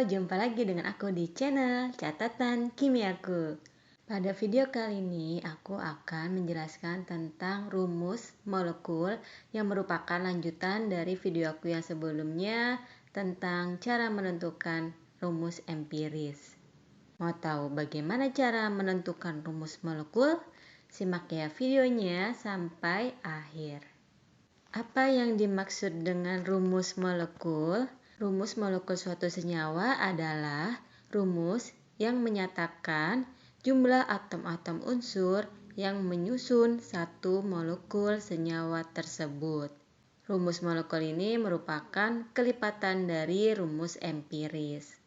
jumpa lagi dengan aku di channel Catatan Kimiaku. Pada video kali ini aku akan menjelaskan tentang rumus molekul yang merupakan lanjutan dari video aku yang sebelumnya tentang cara menentukan rumus empiris. Mau tahu bagaimana cara menentukan rumus molekul? Simak ya videonya sampai akhir. Apa yang dimaksud dengan rumus molekul? Rumus molekul suatu senyawa adalah rumus yang menyatakan jumlah atom-atom unsur yang menyusun satu molekul senyawa tersebut. Rumus molekul ini merupakan kelipatan dari rumus empiris.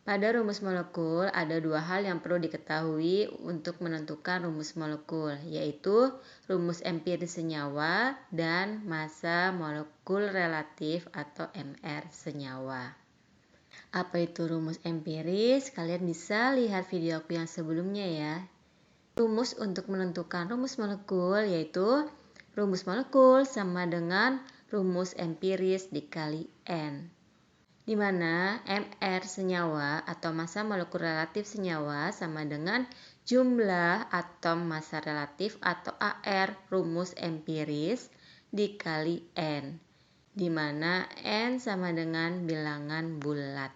Pada rumus molekul ada dua hal yang perlu diketahui untuk menentukan rumus molekul, yaitu rumus empiris senyawa dan massa molekul relatif atau MR senyawa. Apa itu rumus empiris? Kalian bisa lihat video aku yang sebelumnya ya. Rumus untuk menentukan rumus molekul yaitu rumus molekul sama dengan rumus empiris dikali N, di mana MR senyawa atau massa molekul relatif senyawa sama dengan jumlah atom massa relatif atau AR rumus empiris dikali N, di mana N sama dengan bilangan bulat.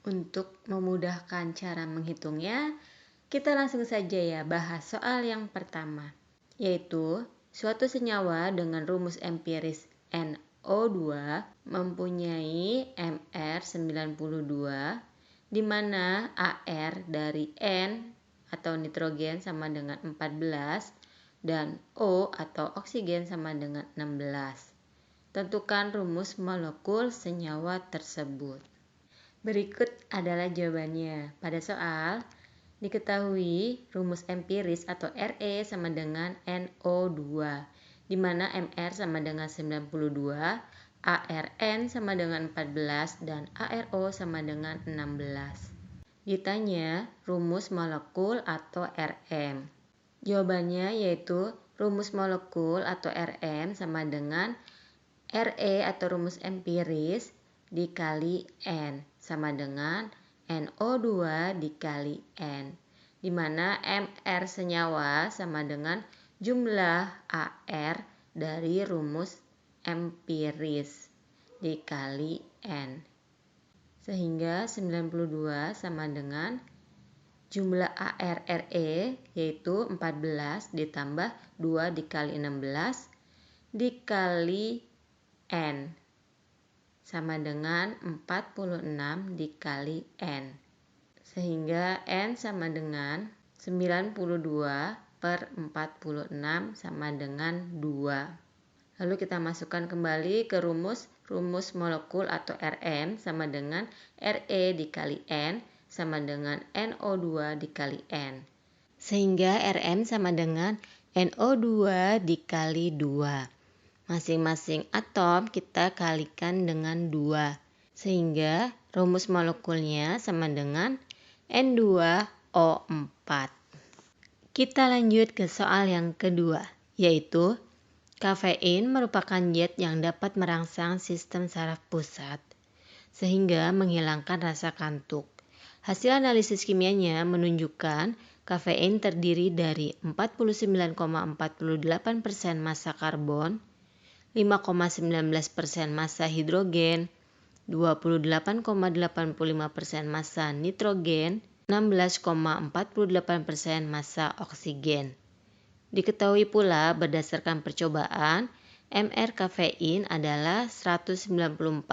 Untuk memudahkan cara menghitungnya, kita langsung saja ya bahas soal yang pertama, yaitu suatu senyawa dengan rumus empiris NO2 mempunyai Mr92, di mana AR dari N atau nitrogen sama dengan 14 dan O atau oksigen sama dengan 16. Tentukan rumus molekul senyawa tersebut. Berikut adalah jawabannya. Pada soal, diketahui rumus empiris atau Re sama dengan NO2, di mana Mr sama dengan 92, ARN sama dengan 14, dan ARO sama dengan 16. Ditanya rumus molekul atau Rm. Jawabannya yaitu rumus molekul atau Rm sama dengan Re atau rumus empiris dikali N sama dengan NO2 dikali N, di mana Mr senyawa sama dengan jumlah AR dari rumus empiris dikali N, sehingga 92 sama dengan jumlah AR Re yaitu 14 ditambah 2 dikali 16 dikali N sama dengan 46 dikali N, sehingga N sama dengan 92 per 46 sama dengan 2. Lalu kita masukkan kembali ke rumus molekul atau Rm sama dengan Re dikali N sama dengan NO2 dikali N, sehingga Rm sama dengan NO2 dikali 2. Masing-masing atom kita kalikan dengan 2, sehingga rumus molekulnya sama dengan N2O4. Kita lanjut ke soal yang kedua, yaitu kafein merupakan zat yang dapat merangsang sistem saraf pusat, sehingga menghilangkan rasa kantuk. Hasil analisis kimianya menunjukkan kafein terdiri dari 49,48% massa karbon, 5,19% massa hidrogen, 28,85% massa nitrogen, 16,48% massa oksigen. Diketahui pula berdasarkan percobaan, MR kafein adalah 194,2.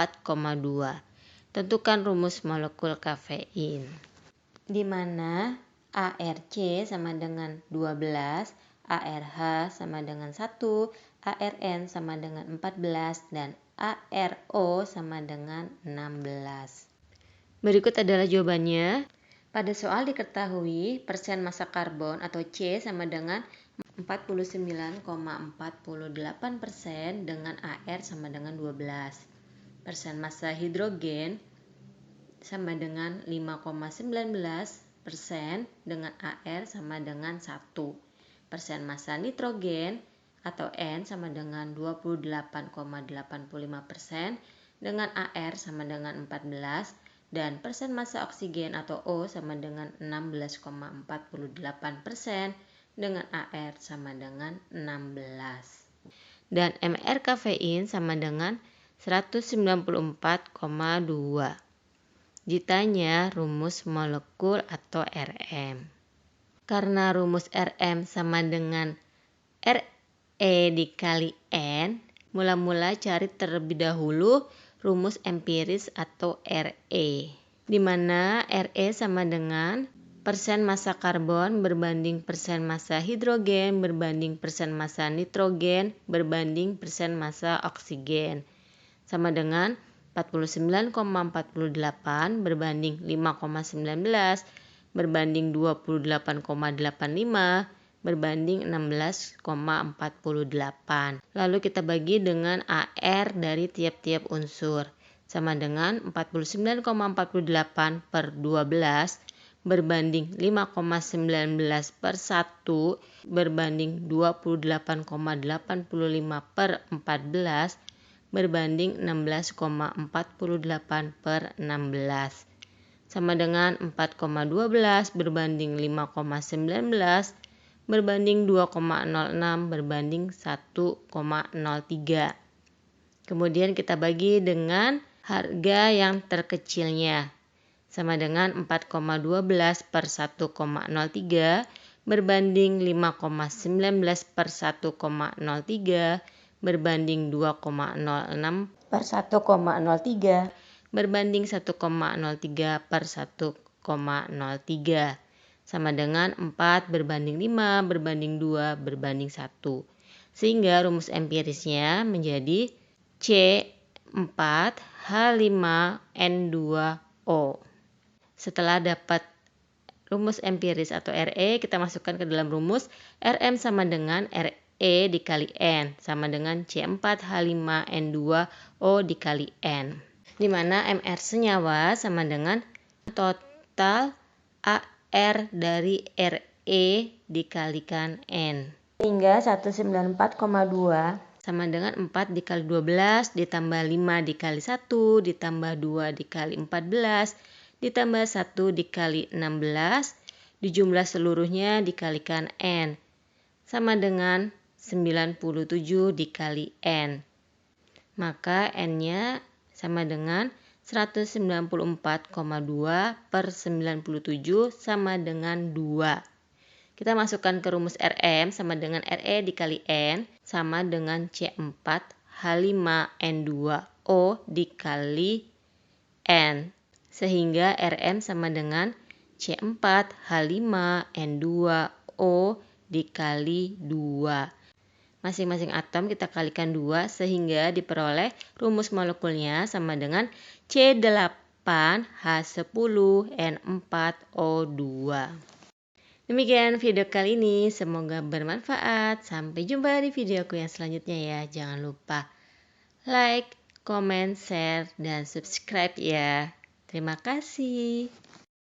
Tentukan rumus molekul kafein, di mana ARC sama dengan 12, ARH sama dengan 1, ARN sama dengan 14, dan ARO sama dengan 16. Berikut adalah jawabannya. Pada soal diketahui persen massa karbon atau C sama dengan 49,48% dengan AR sama dengan 12. Persen massa hidrogen sama dengan 5,19% dengan AR sama dengan 1. Persen massa nitrogen atau N sama dengan 28,85% dengan AR sama dengan 14, dan persen massa oksigen atau O sama dengan 16,48% dengan AR sama dengan 16. Dan MR kafein sama dengan 194,2. Ditanya rumus molekul atau RM. Karena rumus RM sama dengan RE dikali N, mula-mula cari terlebih dahulu rumus empiris atau RE, di mana RE sama dengan persen massa karbon berbanding persen massa hidrogen berbanding persen massa nitrogen berbanding persen massa oksigen, sama dengan 49,48 berbanding 5,19 berbanding 28,85 berbanding 16,48. Lalu kita bagi dengan AR dari tiap-tiap unsur, sama dengan 49,48 per 12 berbanding 5,19 per 1 berbanding 28,85 per 14 berbanding 16,48 per 16. Sama dengan 4,12 berbanding 5,19 berbanding 2,06 berbanding 1,03. Kemudian kita bagi dengan harga yang terkecilnya, sama dengan 4,12 per 1,03 berbanding 5,19 per 1,03 berbanding 2,06 per 1,03 berbanding 1,03 per 1,03, sama dengan 4 berbanding 5 berbanding 2 berbanding 1. Sehingga rumus empirisnya menjadi C4H5N2O. Setelah dapat rumus empiris atau RE, kita masukkan ke dalam rumus. RM sama dengan RE dikali N, sama dengan C4H5N2O dikali N, di mana MR senyawa sama dengan total AR dari RE dikalikan N. Sehingga 194,2 sama dengan 4 dikali 12 ditambah 5 dikali 1 ditambah 2 dikali 14 ditambah 1 dikali 16 dijumlah seluruhnya dikalikan N, sama dengan 97 dikali N. Maka N-nya sama dengan 194,2 per 97 sama dengan 2. Kita masukkan ke rumus RM sama dengan RE dikali N sama dengan C4H5N2O dikali N. Sehingga RM sama dengan C4H5N2O dikali 2. Masing-masing atom kita kalikan 2 sehingga diperoleh rumus molekulnya sama dengan C8H10N4O2. Demikian video kali ini, semoga bermanfaat. Sampai jumpa di videoku yang selanjutnya ya. Jangan lupa like, comment, share, dan subscribe ya. Terima kasih.